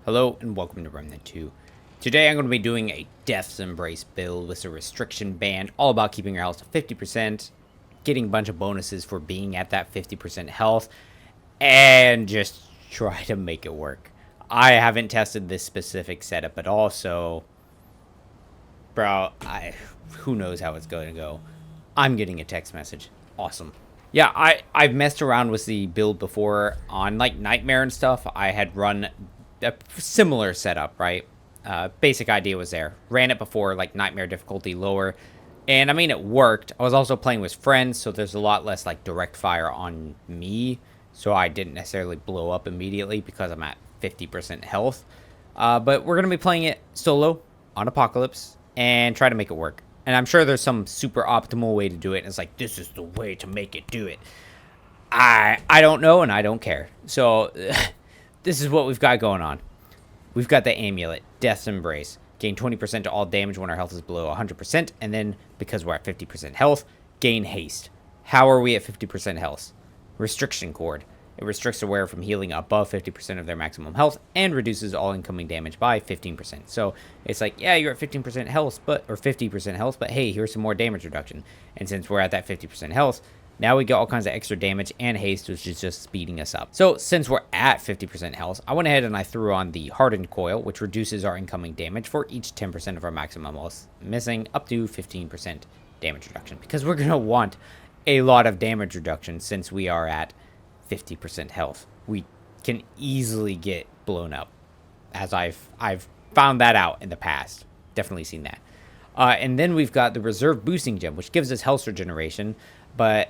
Hello and welcome to Remnant 2. Today I'm going to be doing a Death's Embrace build with a restriction band, all about keeping your health to 50%, getting a bunch of bonuses for being at that 50% health, and just try to make it work. I haven't tested this specific setup at all, so bro, who knows how it's going to go. I'm getting a text message. Awesome. Yeah, I've messed around with the build before on like Nightmare and stuff. I had run a similar setup, right? Basic idea was there. Ran it before, like Nightmare difficulty lower. And I mean, it worked. I was also playing with friends, so there's a lot less like direct fire on me. So I didn't necessarily blow up immediately because I'm at 50% health. But we're going to be playing it solo on Apocalypse and try to make it work. And I'm sure there's some super optimal way to do it. And it's like, this is the way to make it do it. I don't know, and I don't care. So this is what we've got going on. We've got the amulet, Death's Embrace. Gain 20% to all damage when our health is below 100%. And then, because we're at 50% health, gain haste. How are we at 50% health? Restriction cord. It restricts a wearer from healing above 50% of their maximum health and reduces all incoming damage by 15%. So it's like, yeah, you're at 15% health, or 50% health, but hey, here's some more damage reduction. And since we're at that 50% health, now we get all kinds of extra damage and haste, which is just speeding us up. So since we're at 50% health, I went ahead and I threw on the Hardened Coil, which reduces our incoming damage for each 10% of our maximum health, missing up to 15% damage reduction. Because we're going to want a lot of damage reduction since we are at 50% health. We can easily get blown up, as I've found that out in the past. Definitely seen that. And then we've got the Reserve Boosting Gem, which gives us health regeneration. But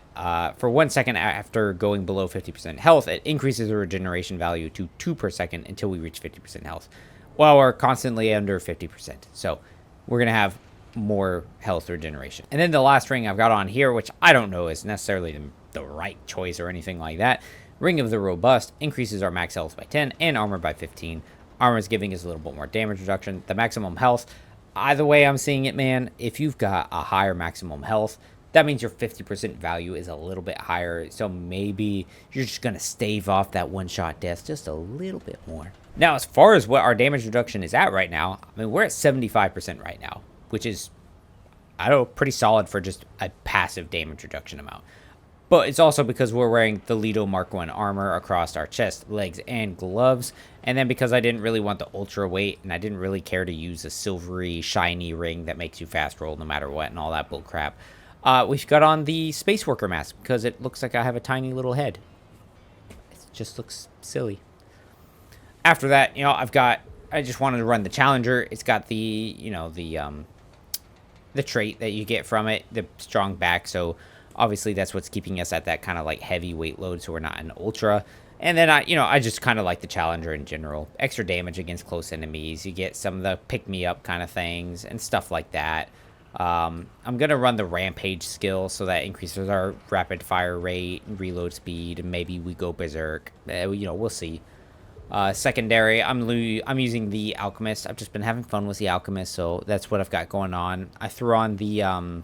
for 1 second after going below 50% health, it increases the regeneration value to 2 per second until we reach 50% health, while we're constantly under 50%. So we're going to have more health regeneration. And then the last ring I've got on here, which I don't know is necessarily the right choice or anything like that. Ring of the Robust increases our max health by 10 and armor by 15. Armor is giving us a little bit more damage reduction. The maximum health, either way I'm seeing it, man, if you've got a higher maximum health, that means your 50% value is a little bit higher. So maybe you're just going to stave off that one-shot death just a little bit more. Now, as far as what our damage reduction is at right now, I mean, we're at 75% right now, which is, I don't know, pretty solid for just a passive damage reduction amount. But it's also because we're wearing the Lido Mark 1 armor across our chest, legs, and gloves. And then because I didn't really want the ultra weight, and I didn't really care to use a silvery, shiny ring that makes you fast roll no matter what and all that bull crap. We've got on the Space Worker mask because it looks like I have a tiny little head. It just looks silly. After that, I just wanted to run the Challenger. It's got the trait that you get from it, the strong back. So obviously that's what's keeping us at that kind of like heavy weight load, so we're not an ultra. And then I just kind of like the Challenger in general. Extra damage against close enemies. You get some of the pick-me-up kind of things and stuff like that. I'm going to run the Rampage skill, so that increases our rapid fire rate, reload speed, and maybe we go berserk. We'll see. Secondary, I'm using the Alchemist. I've just been having fun with the Alchemist, so that's what I've got going on. I threw on the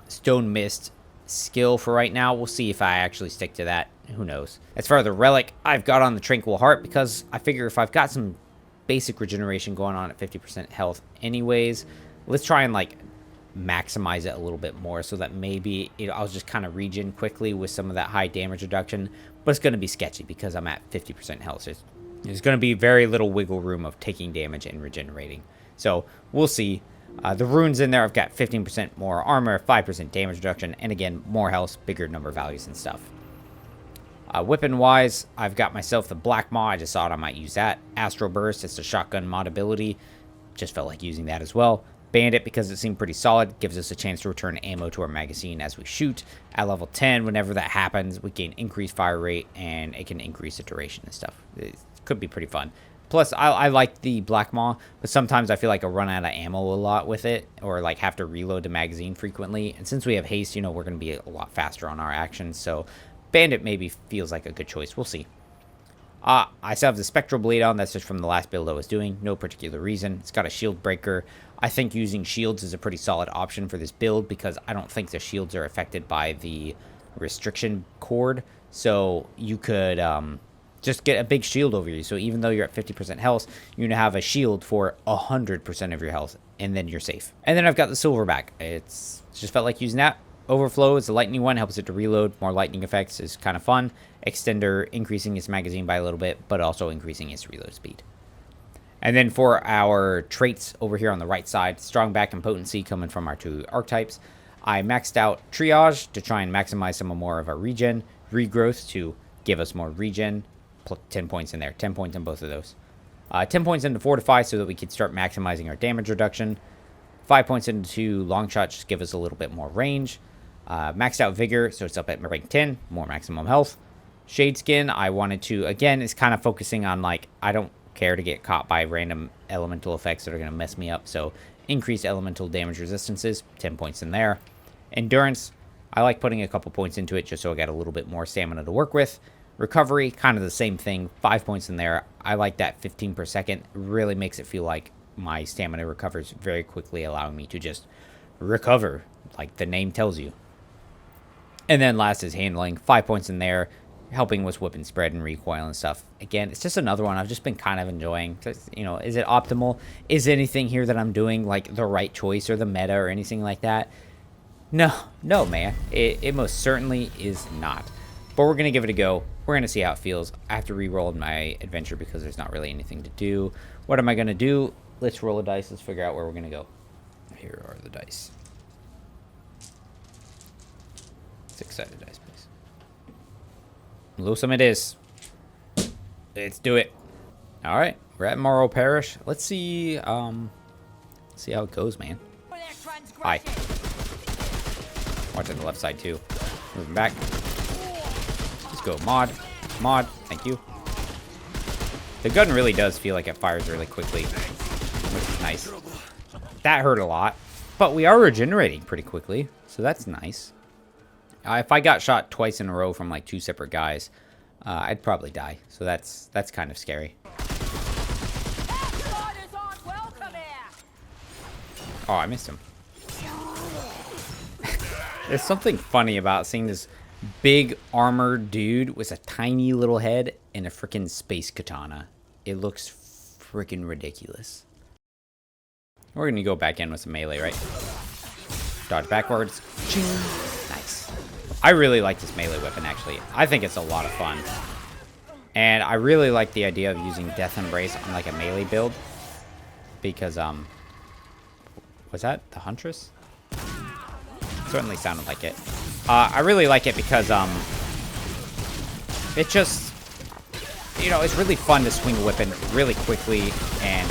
Stone Mist skill for right now. We'll see if I actually stick to that. Who knows? As far as the Relic, I've got on the Tranquil Heart because I figure if I've got some basic regeneration going on at 50% health anyways, let's try and like maximize it a little bit more so that maybe I'll just kind of regen quickly with some of that high damage reduction. But it's going to be sketchy because I'm at 50% health. So there's going to be very little wiggle room of taking damage and regenerating. So we'll see. The runes in there, I've got 15% more armor, 5% damage reduction, and again, more health, bigger number values and stuff. Weapon-wise, I've got myself the blackmaw. I just thought I might use that. Astral Burst, it's a shotgun mod ability. Just felt like using that as well. Bandit, because it seemed pretty solid, gives us a chance to return ammo to our magazine as we shoot. At level 10, whenever that happens, we gain increased fire rate, and it can increase the duration and stuff. It could be pretty fun. Plus, I like the blackmaw, but sometimes I feel like I run out of ammo a lot with it, or like have to reload the magazine frequently. And since we have haste, we're going to be a lot faster on our actions, so Bandit maybe feels like a good choice. We'll see. I still have the Spectral Blade on. That's just from the last build I was doing. No particular reason. It's got a shield breaker. I think using shields is a pretty solid option for this build because I don't think the shields are affected by the restriction cord. So you could just get a big shield over you. So even though you're at 50% health, you're going to have a shield for 100% of your health, and then you're safe. And then I've got the silverback. It's just felt like using that. Overflow is the lightning one, helps it to reload. More lightning effects is kind of fun. Extender, increasing its magazine by a little bit, but also increasing its reload speed. And then for our traits over here on the right side, strong back and potency coming from our 2 archetypes. I maxed out triage to try and maximize some more of our regen. Regrowth to give us more regen. 10 points in there. 10 points in both of those. 10 points into fortify so that we could start maximizing our damage reduction. 5 points into long shot just give us a little bit more range. Maxed out vigor, so it's up at rank 10, more maximum health. Shade skin, I wanted to, again, is kind of focusing on, like, I don't care to get caught by random elemental effects that are going to mess me up, so increased elemental damage resistances, 10 points in there. Endurance, I like putting a couple points into it just so I got a little bit more stamina to work with. Recovery, kind of the same thing, 5 points in there. I like that 15 per second, really makes it feel like my stamina recovers very quickly, allowing me to just recover, like the name tells you. And then last is handling, 5 points in there, helping with whip and spread and recoil and stuff. Again, it's just another one I've just been kind of enjoying. You know, is it optimal? Is anything here that I'm doing like the right choice or the meta or anything like that? No, man. It most certainly is not. But we're going to give it a go. We're going to see how it feels. I have to re-roll my adventure because there's not really anything to do. What am I going to do? Let's roll a dice. Let's figure out where we're going to go. Here are the dice. 6-sided dice, please. Losum it is. Let's do it. All right, we're at Morrow Parish. Let's see how it goes, man. Hi. Watching the left side too. Moving back. Let's go, mod. Thank you. The gun really does feel like it fires really quickly, which is nice. That hurt a lot, but we are regenerating pretty quickly, so that's nice. If I got shot twice in a row from like 2 separate guys, I'd probably die. So that's kind of scary. Oh, I missed him. There's something funny about seeing this big armored dude with a tiny little head and a freaking space katana. It looks freaking ridiculous. We're going to go back in with some melee, right? Dodge backwards. Ching. Nice. I really like this melee weapon, actually. I think it's a lot of fun. And I really like the idea of using Death Embrace on like a melee build. Because, was that the Huntress? Certainly sounded like it. I really like it because, it just, you know, it's really fun to swing a weapon really quickly and,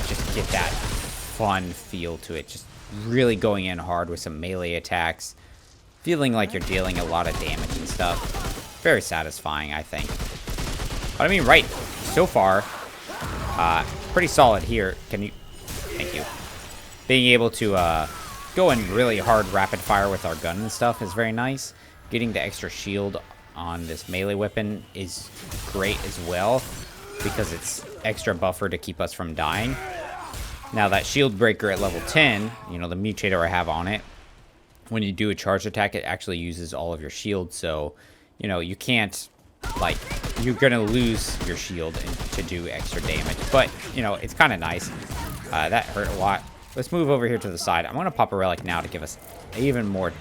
just get that fun feel to it. Just really going in hard with some melee attacks. Feeling like you're dealing a lot of damage and stuff. Very satisfying, I think. But I mean, right, so far, pretty solid here. Can you, thank you. Being able to, go in really hard rapid fire with our gun and stuff is very nice. Getting the extra shield on this melee weapon is great as well, because it's extra buffer to keep us from dying. Now that shield breaker at level 10, you know, the mutator I have on it, when you do a charge attack, it actually uses all of your shield. So, you know, you can't, like, you're going to lose your shield to do extra damage. But, you know, it's kind of nice. That hurt a lot. Let's move over here to the side. I'm going to pop a relic now to give us even more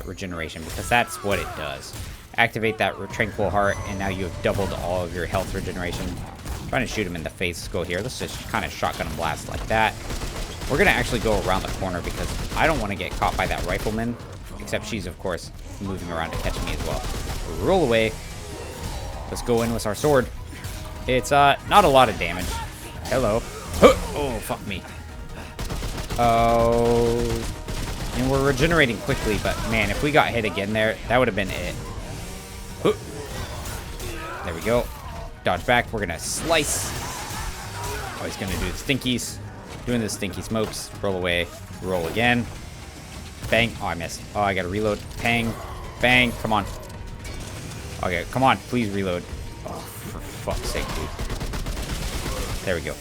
regeneration, because that's what it does. Activate that Tranquil Heart, and now you have doubled all of your health regeneration. Trying to shoot him in the face. Let's go here. Let's just kind of shotgun blast like that. We're going to actually go around the corner because I don't want to get caught by that rifleman. Except she's, of course, moving around to catch me as well. Roll away. Let's go in with our sword. It's not a lot of damage. Hello. Oh, fuck me. Oh. And we're regenerating quickly, but man, if we got hit again there, that would have been it. There we go. Dodge back. We're going to slice. Oh, he's going to do the stinkies. Doing the stinky smokes. Roll away. Roll again. Bang. Oh, I missed. Oh, I got to reload. Bang. Bang. Come on. Okay, come on. Please reload. Oh, for fuck's sake, dude. There we go.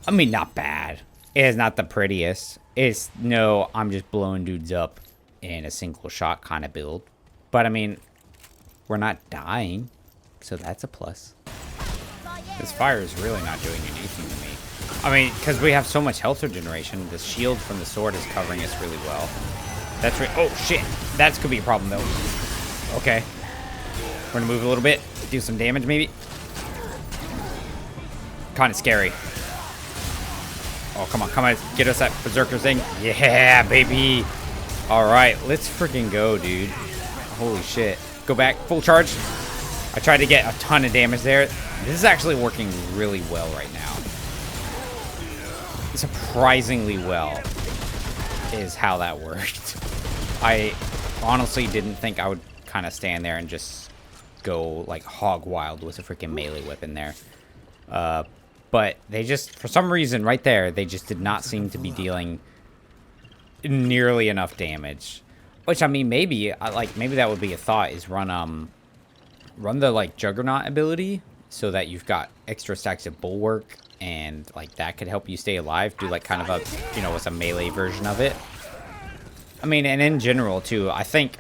I mean, not bad. It is not the prettiest. It's, no, I'm just blowing dudes up in a single shot kind of build. But, I mean, We're not dying, so that's a plus. This fire is really not doing anything to me. I mean, because we have so much health regeneration, the shield from the sword is covering us really well. That's right. Oh, shit. That could be a problem, though. Okay. We're going to move a little bit. Do some damage, maybe. Kind of scary. Oh, come on. Come on. Get us that berserker thing. Yeah, baby. All right. Let's freaking go, dude. Holy shit. Go back. Full charge. I tried to get a ton of damage there. This is actually working really well right now. Surprisingly well is how that worked. I honestly didn't think I would kind of stand there and just go like hog wild with a freaking melee weapon there. But they just, for some reason right there, they just did not seem to be dealing nearly enough damage. Which, I mean, maybe that would be a thought, is run the like Juggernaut ability so that you've got extra stacks of bulwark, and like that could help you stay alive. Do like kind of a, you know, with a melee version of it. I mean, and in general too, I think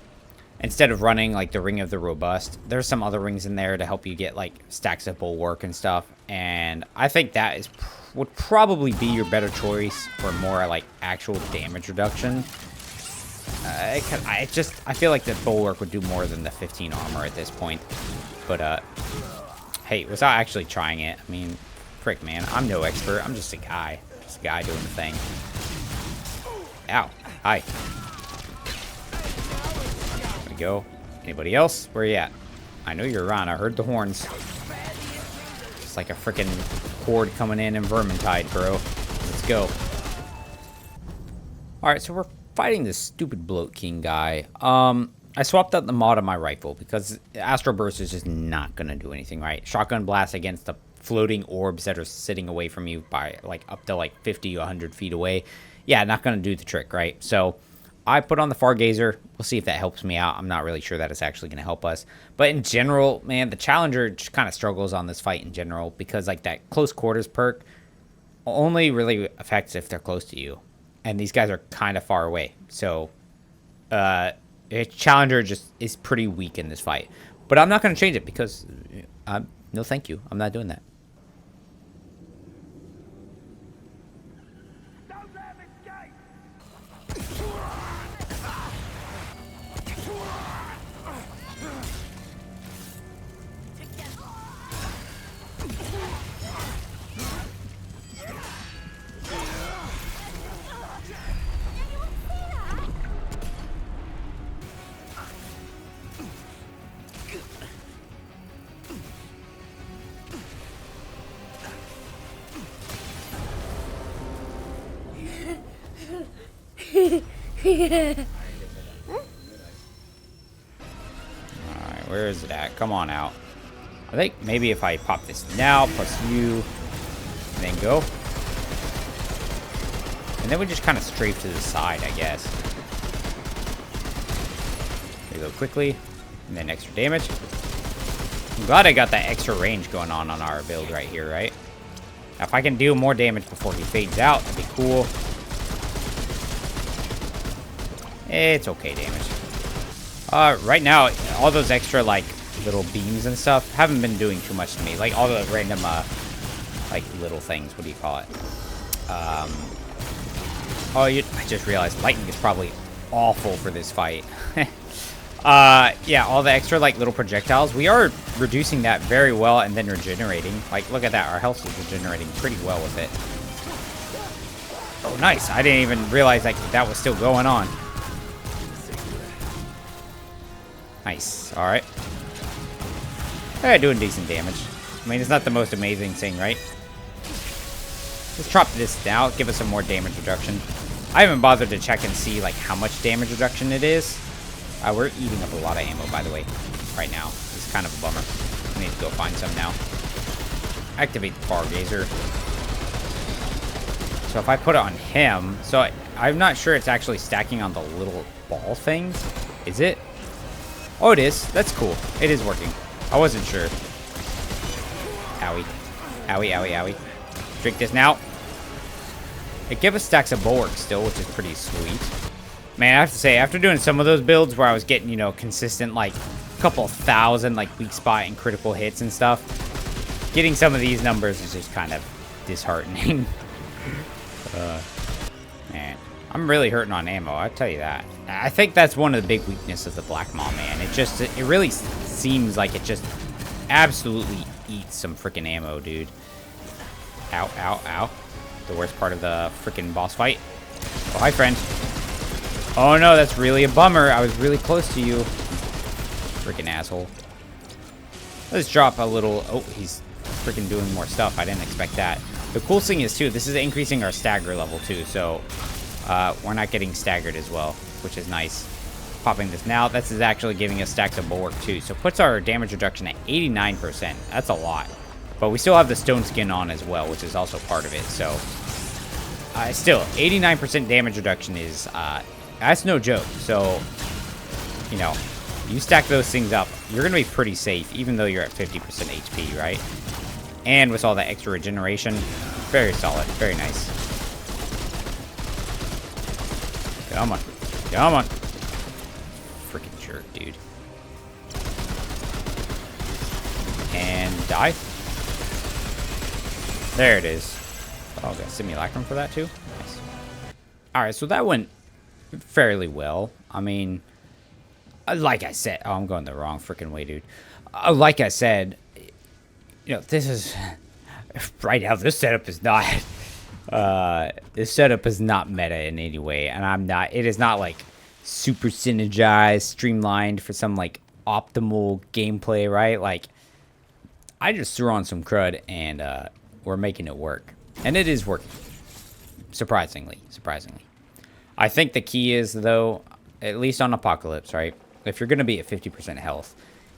instead of running like the Ring of the Robust, there's some other rings in there to help you get like stacks of bulwark and stuff. And I think that would probably be your better choice for more like actual damage reduction. I feel like the bulwark would do more than the 15 armor at this point. But hey, without actually trying it, I mean, frick, man, I'm no expert. I'm just a guy. Just a guy doing the thing. Ow. Hi. There we go. Anybody else? Where you at? I know you're around. I heard the horns. It's like a freaking horde coming in Vermintide, bro. Let's go. Alright, so we're fighting this stupid Bloat King guy. I swapped out the mod on my rifle because Astral Burst is just not going to do anything, right? Shotgun blast against the floating orbs that are sitting away from you by like up to like 50 or 100 feet away. Yeah, not going to do the trick, right? So I put on the Fargazer. We'll see if that helps me out. I'm not really sure that it's actually going to help us. But in general, man, the Challenger just kind of struggles on this fight in general because like that close quarters perk only really affects if they're close to you. And these guys are kind of far away. So Challenger just is pretty weak in this fight. But I'm not going to change it because no thank you. I'm not doing that. Alright, where is it at? Come on out. I think maybe if I pop this now, plus you, and then go. And then we just kind of strafe to the side, I guess. Reload quickly, and then extra damage. I'm glad I got that extra range going on our build right here, right? Now, if I can deal more damage before he fades out, that'd be cool. It's okay damage. Right now, all those extra, like, little beams and stuff haven't been doing too much to me. Like, all the random, like, little things. What do you call it? I just realized lightning is probably awful for this fight. Yeah, all the extra, like, little projectiles. We are reducing that very well and then regenerating. Like, look at that. Our health is regenerating pretty well with it. Oh, nice. I didn't even realize, like, that was still going on. Nice. Alright. Yeah, doing decent damage. I mean, it's not the most amazing thing, right? Let's drop this now. Give us some more damage reduction. I haven't bothered to check and see, like, how much damage reduction it is. We're eating up a lot of ammo, by the way, right now. It's kind of a bummer. I need to go find some now. Activate the Fargazer. So if I put it on him... So I'm not sure it's actually stacking on the little ball things. Is it? Oh, it is. That's cool. It is working. I wasn't sure. Owie. Owie, owie, owie. Drink this now. It gave us stacks of bulwark still, which is pretty sweet. Man, I have to say, after doing some of those builds where I was getting, you know, consistent, like, couple thousand like weak spot and critical hits and stuff. Getting some of these numbers is just kind of disheartening. Man, I'm really hurting on ammo, I'll tell you that. I think that's one of the big weaknesses of the blackmaw, man. It really seems like it just absolutely eats some freaking ammo, dude. Ow, ow, ow. The worst part of the freaking boss fight. Oh, hi, friend. Oh, no, that's really a bummer. I was really close to you. Freaking asshole. Let's drop a little... Oh, he's freaking doing more stuff. I didn't expect that. The cool thing is, too, this is increasing our stagger level, too. So, we're not getting staggered as well, which is nice. Popping this now. This is actually giving us stacks of bulwark, too. So, puts our damage reduction at 89%. That's a lot. But we still have the stone skin on as well, which is also part of it. So, still, 89% damage reduction is... that's no joke. So, you know, you stack those things up, you're going to be pretty safe, even though you're at 50% HP, right? And with all that extra regeneration, very solid, very nice. Come on. Come on. Freaking jerk, dude. And die. There it is. Oh, got simulacrum for that too? Nice. Alright, so that went fairly well. I mean, like I said... Oh, I'm going the wrong freaking way, dude. Like I said, you know, this is... Right now, this setup is not... this setup is not meta in any way. And I'm not... It is not, like, super synergized, streamlined for some, like, optimal gameplay, right? Like, I just threw on some crud and, we're making it work. And it is working. Surprisingly. I think the key is, though, at least on Apocalypse, right? If you're going to be at 50% health,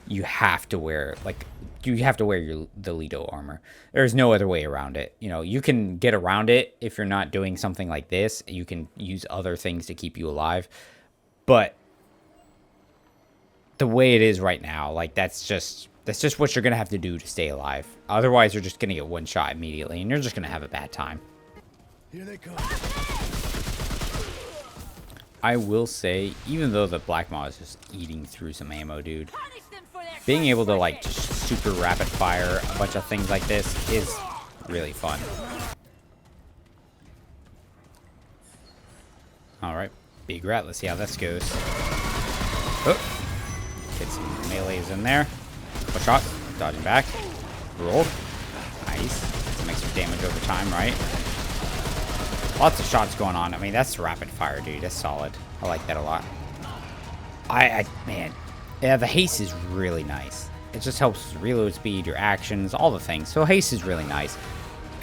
you have to wear, like, the Loadout armor. There's no other way around it. You know, you can get around it if you're not doing something like this. You can use other things to keep you alive. But the way it is right now, like, that's just what you're going to have to do to stay alive. Otherwise, you're just going to get one shot immediately, and you're just going to have a bad time. Here they come. I will say, even though the blackmaw is just eating through some ammo, dude, being able to, like, just super rapid fire a bunch of things like this is really fun. Alright, big rat. Let's see how this goes. Oh, get some melees in there. One shot, dodging back. Roll. Nice. Make some damage over time, right? Lots of shots going on. I mean, that's rapid fire, dude. That's solid. I like that a lot. Man. Yeah, the haste is really nice. It just helps reload speed, your actions, all the things. So haste is really nice.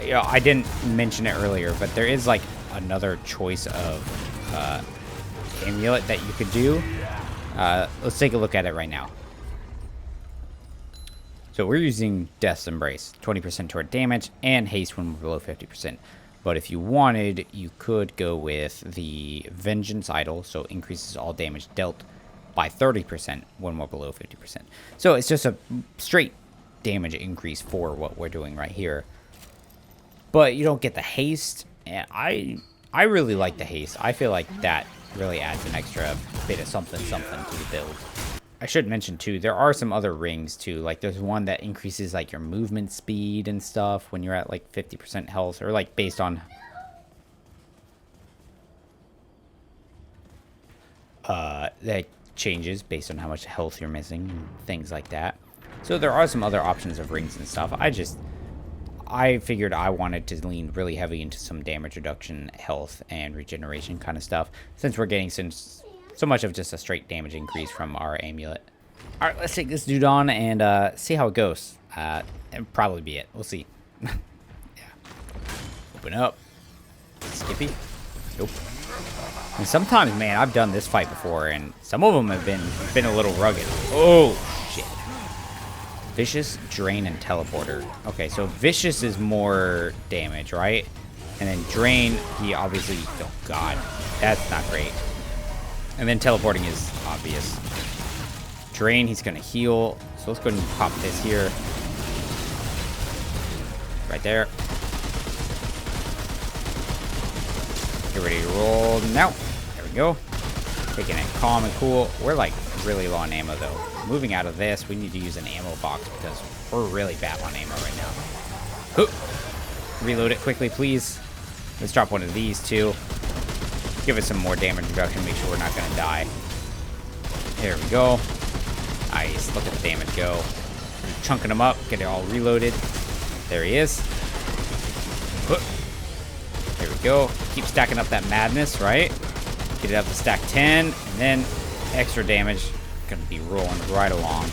You know, I didn't mention it earlier, but there is, like, another choice of amulet that you could do. Let's take a look at it right now. So we're using Death's Embrace. 20% toward damage and haste when we're below 50%. But if you wanted, you could go with the Vengeance Idol, so increases all damage dealt by 30% when we're below 50%. So it's just a straight damage increase for what we're doing right here. But you don't get the haste, and I really like the haste. I feel like that really adds an extra bit of something to the build. I should mention, too, there are some other rings, too. Like, there's one that increases, like, your movement speed and stuff when you're at, like, 50% health. Or, like, based on... that changes based on how much health you're missing and things like that. So there are some other options of rings and stuff. I figured I wanted to lean really heavy into some damage reduction, health, and regeneration kind of stuff. Since we're getting so much of just a straight damage increase from our amulet. Alright, let's take this dude on and see how it goes. It'll probably be it. We'll see. Yeah. Open up. Skippy. Nope. And sometimes, man, I've done this fight before, and some of them have been a little rugged. Oh, shit. Vicious, Drain, and Teleporter. Okay, so Vicious is more damage, right? And then Drain, he obviously... Oh, God. That's not great. And then teleporting is obvious. Drain, he's going to heal. So let's go ahead and pop this here. Right there. Get ready to roll now. There we go. Taking it calm and cool. We're like really low on ammo, though. Moving out of this, we need to use an ammo box because we're really bad on ammo right now. Hoop. Reload it quickly, please. Let's drop one of these, too. Give it some more damage reduction. Make sure we're not going to die. There we go. Nice. Look at the damage go. Chunking them up. Get it all reloaded. There he is. Hoop. There we go. Keep stacking up that madness, right? Get it up to stack 10, and then extra damage. Gonna be rolling right along.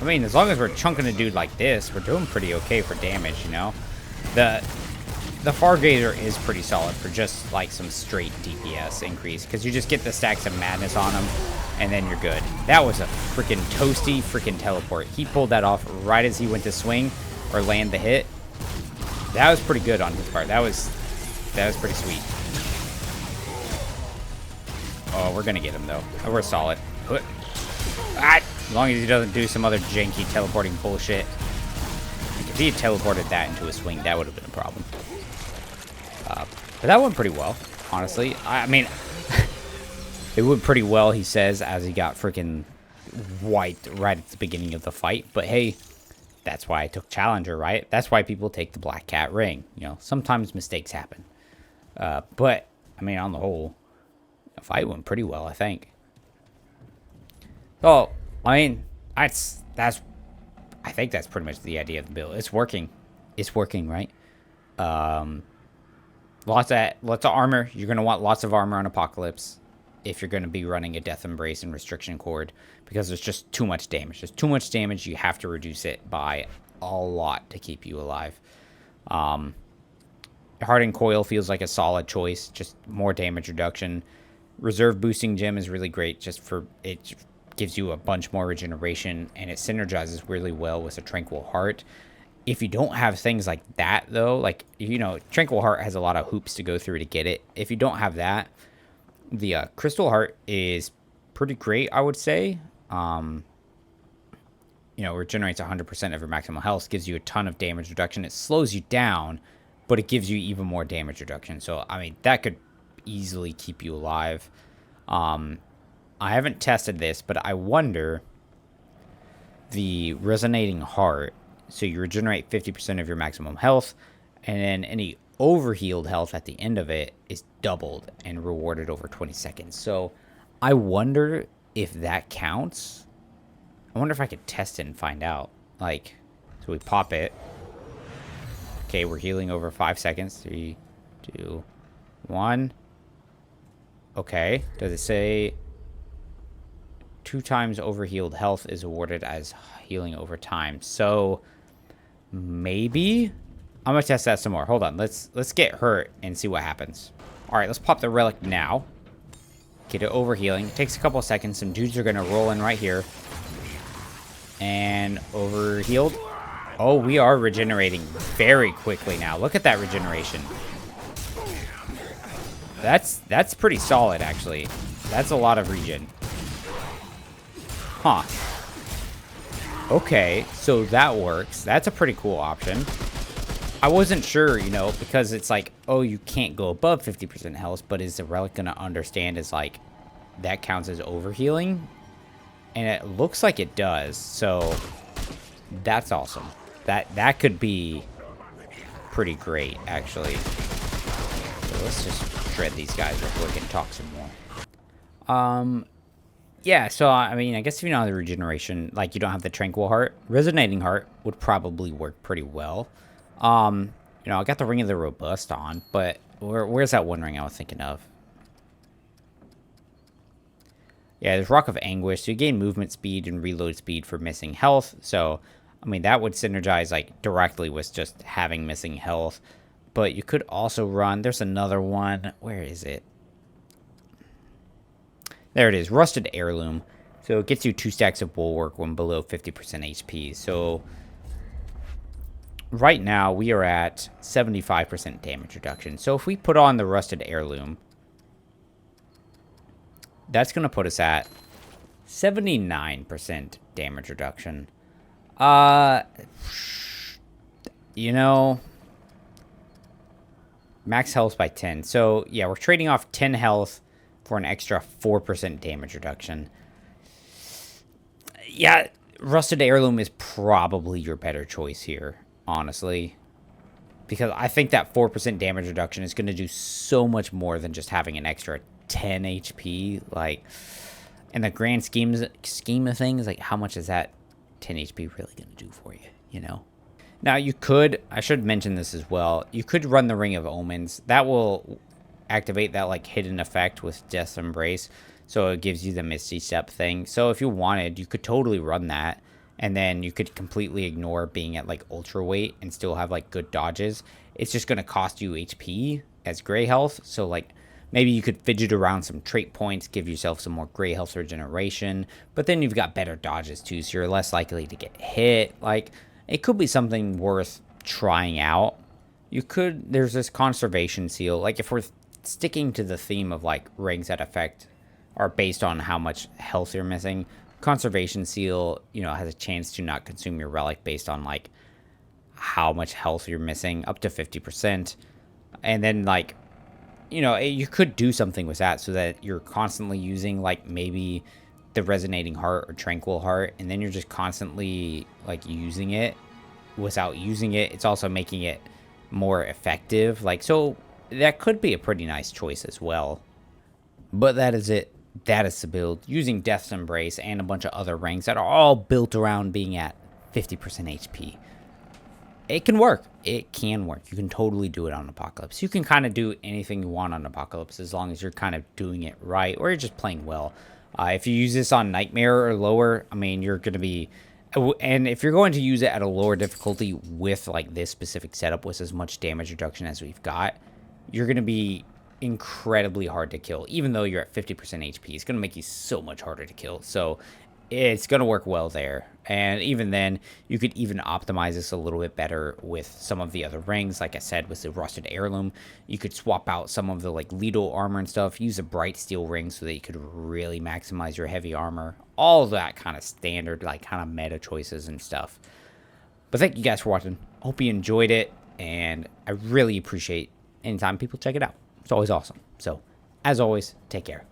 I mean, as long as we're chunking a dude like this, we're doing pretty okay for damage, you know? The Fargazer is pretty solid for just, like, some straight DPS increase, because you just get the stacks of madness on him, and then you're good. That was a freaking toasty freaking teleport. He pulled that off right as he went to swing or land the hit. That was pretty good on his part. That was pretty sweet. Oh, we're gonna get him though. We're solid. As long as he doesn't do some other janky teleporting bullshit. Like if he had teleported that into a swing, that would have been a problem. But that went pretty well, honestly. I mean, it went pretty well, he says, as he got freaking wiped right at the beginning of the fight. But hey, that's why I took Challenger, right? That's why people take the Black Cat ring. You know, sometimes mistakes happen. But, I mean, on the whole, the fight went pretty well, I think. So, I mean, I think that's pretty much the idea of the build. It's working. It's working, right? Lots of armor. You're going to want lots of armor on Apocalypse if you're going to be running a Death Embrace and Restriction Cord, because there's just too much damage. There's too much damage. You have to reduce it by a lot to keep you alive. Hardened Coil feels like a solid choice. Just more damage reduction. Reserve Boosting Gem is really great just for it. Gives you a bunch more regeneration, and it synergizes really well with a Tranquil Heart. If you don't have things like that, though, like, you know, Tranquil Heart has a lot of hoops to go through to get it. If you don't have that, the Crystal Heart is pretty great, I would say. You know, regenerates 100% of your maximum health, gives you a ton of damage reduction. It slows you down, but it gives you even more damage reduction. So, I mean, that could easily keep you alive. I haven't tested this, but I wonder the Resonating Heart. So you regenerate 50% of your maximum health, and then any overhealed health at the end of it is doubled and rewarded over 20 seconds. So I wonder if that counts. I wonder if I could test it and find out. Like, so we pop it. Okay, we're healing over 5 seconds. 3, 2, 1. Okay, does it say 2 times overhealed health is awarded as healing over time? So maybe I'm gonna test that some more. Hold on, let's get hurt and see what happens. All right, let's pop the relic now. Get it overhealing. It takes a couple of seconds. Some dudes are gonna roll in right here. And overhealed. Oh, we are regenerating very quickly now. Look at that regeneration. That's pretty solid, actually. That's a lot of regen. Huh. Okay, so that works. That's a pretty cool option. I wasn't sure, you know, because it's like, oh, you can't go above 50% health, but is the relic going to understand as, like, that counts as overhealing? And it looks like it does, so that's awesome. That could be pretty great, actually. So let's just shred these guys real quick and talk some more. Yeah, so, I mean, I guess if you don't have the regeneration, like, you don't have the Tranquil Heart, Resonating Heart would probably work pretty well. You know, I got the Ring of the Robust on, but where's that one ring I was thinking of? Yeah, there's Rock of Anguish, so you gain movement speed and reload speed for missing health, so, I mean, that would synergize, like, directly with just having missing health, but you could also run, there's another one, where is it? There it is, Rusted Heirloom. So it gets you 2 stacks of Bulwark when below 50% HP. So right now we are at 75% damage reduction. So if we put on the Rusted Heirloom, that's going to put us at 79% damage reduction. You know, max health by 10. So yeah, we're trading off 10 health for an extra 4% damage reduction. Yeah, Rusted Heirloom is probably your better choice here, honestly. Because I think that 4% damage reduction is going to do so much more than just having an extra 10 HP. Like, in the grand scheme of things, like, how much is that 10 HP really going to do for you, you know? Now, you could, I should mention this as well, you could run the Ring of Omens. That will activate that, like, hidden effect with Death's Embrace. So it gives you the Misty Step thing. So if you wanted, you could totally run that. And then you could completely ignore being at, like, ultra weight and still have, like, good dodges. It's just going to cost you HP as gray health. So, like, maybe you could fidget around some trait points, give yourself some more gray health regeneration. But then you've got better dodges, too, so you're less likely to get hit. Like, it could be something worth trying out. You could, there's this Conservation Seal. Like, if we're sticking to the theme of, like, rings that affect are based on how much health you're missing, Conservation Seal, you know, has a chance to not consume your relic based on, like, how much health you're missing, up to 50%. And then, like, you know, you could do something with that so that you're constantly using, like, maybe the Resonating Heart or Tranquil Heart, and then you're just constantly, like, using it without using it. It's also making it more effective. Like, so that could be a pretty nice choice as well. But that is it. That is the build, using Death's Embrace and a bunch of other rings that are all built around being at 50% HP. It can work. It can work. You can totally do it on Apocalypse. You can kind of do anything you want on Apocalypse as long as you're kind of doing it right or you're just playing well. If you use this on Nightmare or lower, I mean, you're going to be... And if you're going to use it at a lower difficulty with, like, this specific setup with as much damage reduction as we've got, you're going to be incredibly hard to kill. Even though you're at 50% HP, it's going to make you so much harder to kill. So it's going to work well there. And even then, you could even optimize this a little bit better with some of the other rings. Like I said, with the Rusted Heirloom, you could swap out some of the, like, lethal armor and stuff. Use a Bright Steel ring so that you could really maximize your heavy armor. All of that kind of standard, like, kind of meta choices and stuff. But thank you guys for watching. Hope you enjoyed it. And I really appreciate anytime people check it out. It's always awesome. So, as always, take care.